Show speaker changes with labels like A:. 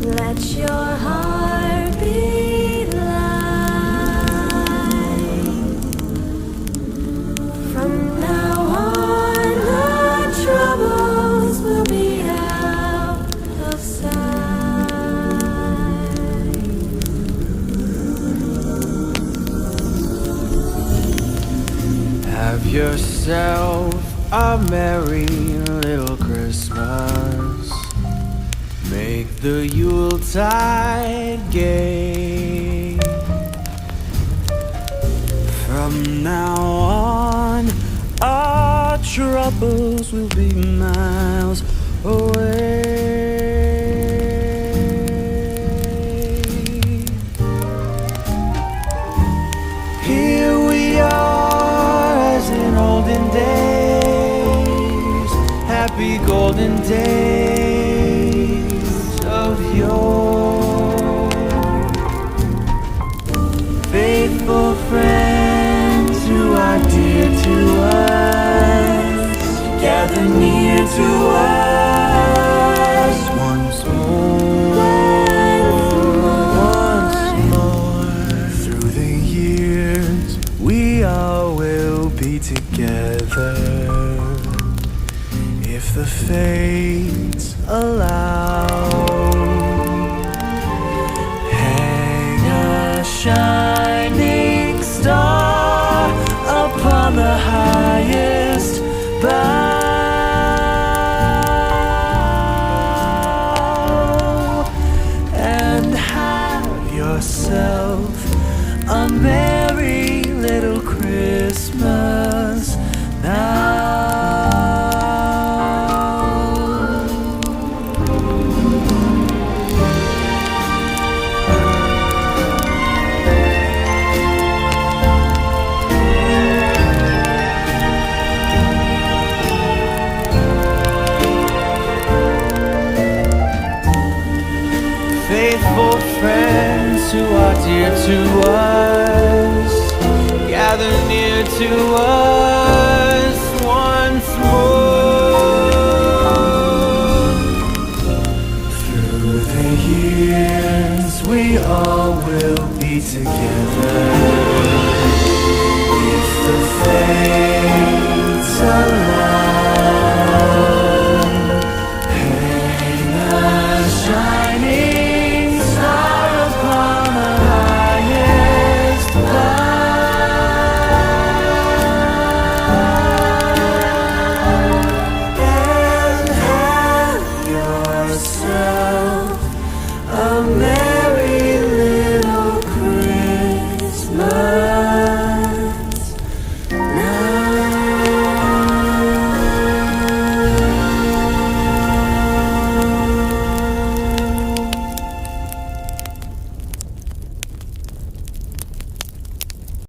A: Let your heart beat light. From now on, the troubles will be out of sight.
B: Have yourself a merry little Christmas. Make the Yuletide gay. From now on, our troubles will be miles away. Here we are as in olden days, happy golden days of yore. Faithful friends who are dear to us, gather near to us once more. Through the years, we all will be together, if the fates allow. Hang a shining star upon the highest bough, and have yourself a merry little Christmas now. Faithful friends who are dear to us, gather near to us